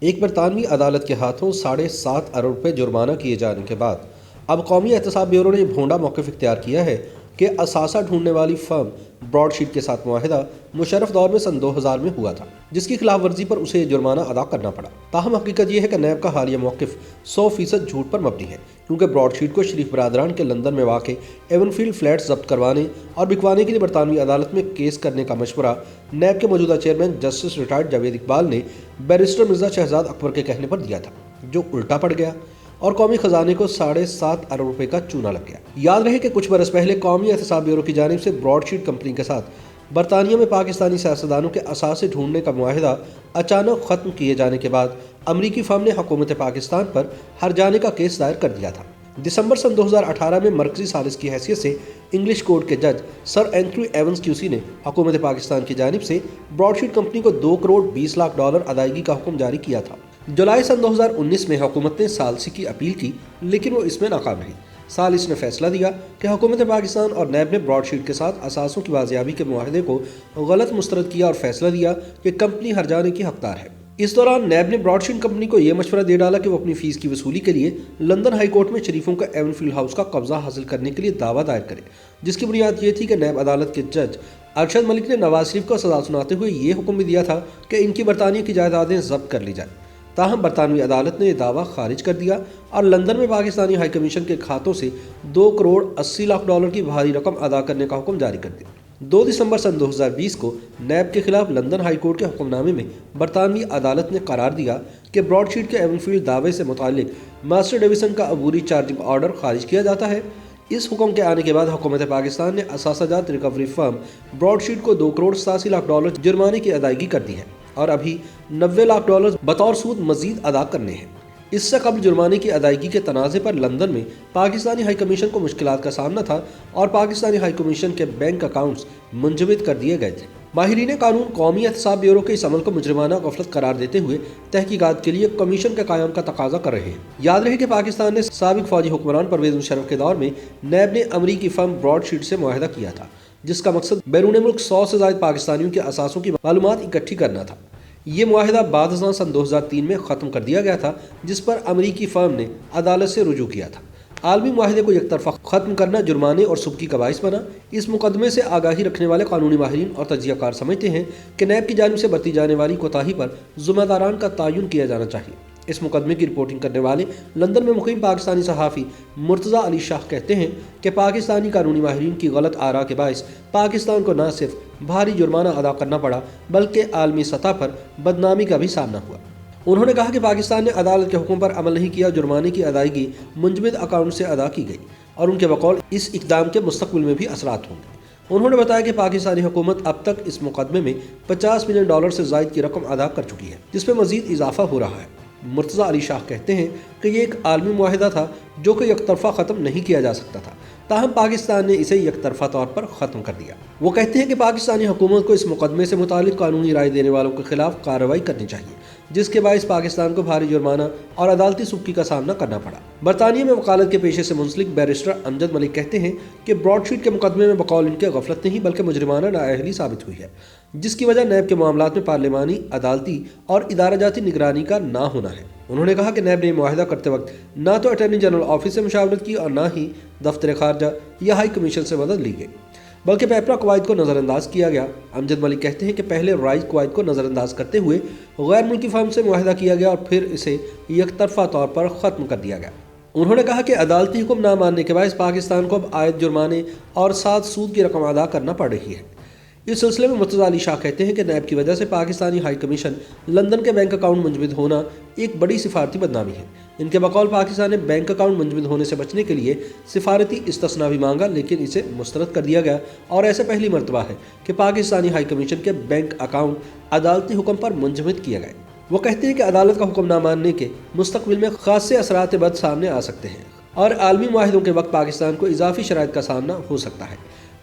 ایک برطانوی عدالت کے ہاتھوں 7.5 ارب روپے جرمانہ کیے جانے کے بعد اب قومی احتساب بیورو نے بھونڈا موقف اختیار کیا ہے کہ اثاثہ ڈھونڈنے والی فرم براڈ شیٹ کے ساتھ معاہدہ مشرف دور میں سن 2000 میں ہوا تھا، جس کی خلاف ورزی پر اسے جرمانہ ادا کرنا پڑا۔ تاہم حقیقت یہ ہے کہ نیب کا حالیہ موقف 100% جھوٹ پر مبنی ہے، کیونکہ براڈ شیٹ کو شریف برادران کے لندن میں واقع ایون فیلڈ فلیٹس ضبط کروانے اور بکوانے کے لیے برطانوی عدالت میں کیس کرنے کا مشورہ نیب کے موجودہ chairman justice retired Javed Iqbal نے بیرسٹر مرزا شہزاد اکبر کے کہنے پر دیا تھا، جو الٹا پڑ گیا اور قومی خزانے کو 7.5 ارب روپے کا چونا لگ گیا۔ یاد رہے کہ کچھ برس پہلے قومی احتساب بیورو کی جانب سے براڈ شیٹ کمپنی کے ساتھ برطانیہ میں پاکستانی سیاستدانوں کے اثاثے ڈھونڈنے کا معاہدہ اچانک ختم کیے جانے کے بعد امریکی فرم نے حکومت پاکستان پر ہرجانے کا کیس دائر کر دیا تھا۔ دسمبر سن 2018 میں مرکزی ثالث کی حیثیت سے انگلش کورٹ کے جج سر اینتھونی ایونز QC نے حکومت پاکستان کی جانب سے براڈ شیٹ کمپنی کو $2.20 ادائیگی کا حکم جاری کیا تھا۔ جولائی سن 2019 میں حکومت نے ثالثی کی اپیل کی، لیکن وہ اس میں ناکام رہی۔ ثالث نے فیصلہ دیا کہ حکومت پاکستان اور نیب نے براڈ شیٹ کے ساتھ اثاثوں کی بازیابی کے معاہدے کو غلط مسترد کیا اور فیصلہ دیا کہ کمپنی ہرجانے کی حقدار ہے۔ اس دوران نیب نے براڈ شیٹ کمپنی کو یہ مشورہ دے ڈالا کہ وہ اپنی فیس کی وصولی کے لیے لندن ہائی کورٹ میں شریفوں کا ایون فیلڈ ہاؤس کا قبضہ حاصل کرنے کے لیے دعویٰ دائر کرے، جس کی بنیاد یہ تھی کہ نیب عدالت کے جج ارشد ملک نے نواز شریف کو سزا سناتے ہوئے یہ حکم بھی دیا تھا کہ ان کی برطانیہ کی جائیدادیں ضبط کر لی جائیں۔ تاہم برطانوی عدالت نے یہ دعویٰ خارج کر دیا اور لندن میں پاکستانی ہائی کمیشن کے کھاتوں سے $2.80 کی بھاری رقم ادا کرنے کا حکم جاری کر دیا۔ 2 دسمبر سن 2020 کو نیب کے خلاف لندن ہائی کورٹ کے حکم نامے میں برطانوی عدالت نے قرار دیا کہ براڈ شیٹ کے ایون فیلڈ دعوے سے متعلق ماسٹر ڈویژن کا عبوری چارجنگ آرڈر خارج کیا جاتا ہے۔ اس حکم کے آنے کے بعد حکومت پاکستان نے اثاثہ جات ریکوری فرم براڈ شیٹ کو $2.87 جرمانے کی ادائیگی کر دی ہے اور ابھی $90 بطور سود مزید ادا کرنے ہیں۔ اس سے قبل جرمانے کی ادائیگی کے تنازع پر لندن میں پاکستانی ہائی کمیشن کو مشکلات کا سامنا تھا اور پاکستانی ہائی کمیشن کے بینک اکاؤنٹس منجمد کر دیے گئے تھے۔ ماہرین قانون قومی احتساب بیورو کے اس عمل کو مجرمانہ غفلت قرار دیتے ہوئے تحقیقات کے لیے کمیشن کے قیام کا تقاضا کر رہے ہیں۔ یاد رہے کہ پاکستان نے سابق فوجی حکمران پرویز مشرف کے دور میں نیب نے امریکی فرم براڈ شیٹ سے معاہدہ کیا تھا، جس کا مقصد بیرون ملک 100 سے زائد پاکستانیوں کے اثاثوں کی معلومات اکٹھی کرنا تھا۔ یہ معاہدہ بعد ازاں سن 2003 میں ختم کر دیا گیا تھا، جس پر امریکی فرم نے عدالت سے رجوع کیا تھا۔ عالمی معاہدے کو یک طرفہ ختم کرنا جرمانے اور سبکی کا باعث بنا۔ اس مقدمے سے آگاہی رکھنے والے قانونی ماہرین اور تجزیہ کار سمجھتے ہیں کہ نیب کی جانب سے برتی جانے والی کوتاہی پر ذمہ داران کا تعین کیا جانا چاہیے۔ اس مقدمے کی رپورٹنگ کرنے والے لندن میں مقیم پاکستانی صحافی مرتضیٰ علی شاہ کہتے ہیں کہ پاکستانی قانونی ماہرین کی غلط آراء کے باعث پاکستان کو نہ صرف بھاری جرمانہ ادا کرنا پڑا بلکہ عالمی سطح پر بدنامی کا بھی سامنا ہوا۔ انہوں نے کہا کہ پاکستان نے عدالت کے حکم پر عمل نہیں کیا، جرمانے کی ادائیگی منجمد اکاؤنٹ سے ادا کی گئی اور ان کے بقول اس اقدام کے مستقبل میں بھی اثرات ہوں گے۔ انہوں نے بتایا کہ پاکستانی حکومت اب تک اس مقدمے میں $50 ملین سے زائد کی رقم ادا کر چکی ہے، جس میں مزید اضافہ ہو رہا ہے۔ مرتضیٰ علی شاہ کہتے ہیں کہ یہ ایک عالمی معاہدہ تھا جو کہ یک طرفہ ختم نہیں کیا جا سکتا تھا، تاہم پاکستان نے اسے یک طرفہ طور پر ختم کر دیا۔ وہ کہتے ہیں کہ پاکستانی حکومت کو اس مقدمے سے متعلق قانونی رائے دینے والوں کے خلاف کارروائی کرنی چاہیے، جس کے باعث پاکستان کو بھاری جرمانہ اور عدالتی سبکی کا سامنا کرنا پڑا۔ برطانیہ میں وکالت کے پیشے سے منسلک بیرسٹر امجد ملک کہتے ہیں کہ براڈ شیٹ کے مقدمے میں بقول ان کے غفلت نہیں بلکہ مجرمانہ نااہلی ثابت ہوئی ہے، جس کی وجہ نیب کے معاملات میں پارلیمانی، عدالتی اور ادارہ جاتی نگرانی کا نہ ہونا ہے۔ انہوں نے کہا کہ نیب نے معاہدہ کرتے وقت نہ تو اٹارنی جنرل آفس سے مشاورت کی اور نہ ہی دفتر خارجہ یا ہائی کمیشن سے مدد لی گئی، بلکہ پیپرا قواعد کو نظر انداز کیا گیا۔ امجد ملک کہتے ہیں کہ پہلے رائج قواعد کو نظر انداز کرتے ہوئے غیر ملکی فرم سے معاہدہ کیا گیا اور پھر اسے یک طرفہ طور پر ختم کر دیا گیا۔ انہوں نے کہا کہ عدالتی حکم نہ ماننے کے باعث پاکستان کو اب عائد جرمانے اور ساتھ سود کی رقم ادا کرنا پڑ رہی ہے۔ اس سلسلے میں مرتضیٰ علی شاہ کہتے ہیں کہ نیب کی وجہ سے پاکستانی ہائی کمیشن لندن کے بینک اکاؤنٹ منجمد ہونا ایک بڑی سفارتی بدنامی ہے۔ ان کے بقول پاکستان نے بینک اکاؤنٹ منجمد ہونے سے بچنے کے لیے سفارتی استثناء بھی مانگا، لیکن اسے مسترد کر دیا گیا اور ایسا پہلی مرتبہ ہے کہ پاکستانی ہائی کمیشن کے بینک اکاؤنٹ عدالتی حکم پر منجمد کیے گئے۔ وہ کہتے ہیں کہ عدالت کا حکم نہ ماننے کے مستقبل میں خاصے اثرات بد سامنے آ سکتے ہیں اور عالمی معاہدوں کے وقت پاکستان کو اضافی شرائط کا سامنا ہو سکتا ہے۔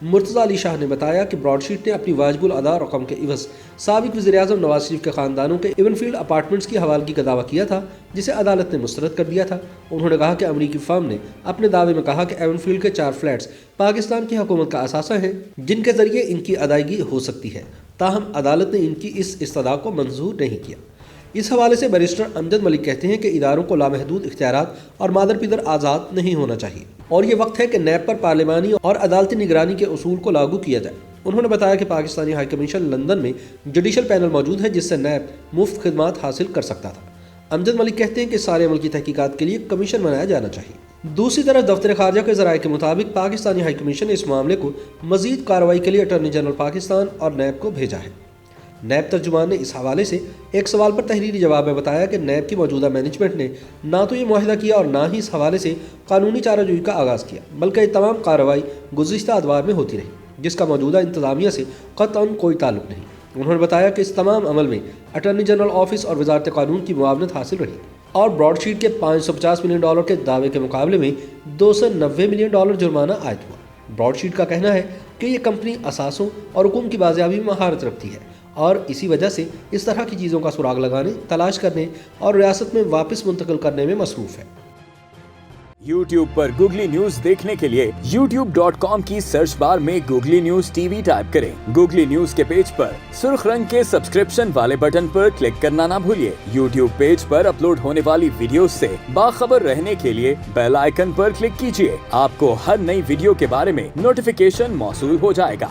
مرتضیٰ علی شاہ نے بتایا کہ براڈ شیٹ نے اپنی واجب الادا رقم کے عوض سابق وزیر اعظم نواز شریف کے خاندانوں کے ایون فیلڈ اپارٹمنٹس کی حوالگی کا دعویٰ کیا تھا، جسے عدالت نے مسترد کر دیا تھا۔ انہوں نے کہا کہ امریکی فرم نے اپنے دعوے میں کہا کہ ایون فیلڈ کے 4 فلیٹس پاکستان کی حکومت کا اثاثہ ہیں جن کے ذریعے ان کی ادائیگی ہو سکتی ہے، تاہم عدالت نے ان کی اس استدعا کو منظور نہیں کیا۔ اس حوالے سے بیرسٹر امجد ملک کہتے ہیں کہ اداروں کو لامحدود اختیارات اور مادر پدر آزاد نہیں ہونا چاہیے اور یہ وقت ہے کہ نیب پر پارلیمانی اور عدالتی نگرانی کے اصول کو لاگو کیا جائے۔ انہوں نے بتایا کہ پاکستانی ہائی کمیشن لندن میں جوڈیشل پینل موجود ہے جس سے نیب مفت خدمات حاصل کر سکتا تھا۔ امجد ملک کہتے ہیں کہ سارے عمل کی تحقیقات کے لیے کمیشن بنایا جانا چاہیے۔ دوسری طرف دفتر خارجہ کے ذرائع کے مطابق پاکستانی ہائی کمیشن نے اس معاملے کو مزید کارروائی کے لیے اٹارنی جنرل پاکستان اور نیب کو بھیجا ہے۔ نیب ترجمان نے اس حوالے سے ایک سوال پر تحریری جواب میں بتایا کہ نیب کی موجودہ مینجمنٹ نے نہ تو یہ معاہدہ کیا اور نہ ہی اس حوالے سے قانونی چارہ جوئی کا آغاز کیا، بلکہ یہ تمام کارروائی گزشتہ ادوار میں ہوتی رہی جس کا موجودہ انتظامیہ سے قطعاً کوئی تعلق نہیں۔ انہوں نے بتایا کہ اس تمام عمل میں اٹارنی جنرل آفس اور وزارت قانون کی معاونت حاصل رہی اور براڈ شیٹ کے $550 ملین کے دعوے کے مقابلے میں $290 ملین جرمانہ عائد ہوا۔ براڈ شیٹ کا کہنا ہے کہ یہ کمپنی اثاثوں اور رقوم کی بازیابی میں مہارت رکھتی ہے اور اسی وجہ سے اس طرح کی چیزوں کا سراغ لگانے، تلاش کرنے اور ریاست میں واپس منتقل کرنے میں مصروف ہے۔ YouTube پر گوگلی نیوز دیکھنے کے لیے youtube.com کی سرچ بار میں googly news T V type کریں۔ گوگلی نیوز کے پیج پر سرخ رنگ کے سبسکرپشن والے بٹن پر کلک کرنا نہ بھولیے۔ YouTube پیج پر اپلوڈ ہونے والی ویڈیوز سے باخبر رہنے کے لیے بیل آئیکن پر کلک کیجیے۔ آپ کو ہر نئی ویڈیو کے بارے میں نوٹیفیکیشن موصول ہو جائے گا۔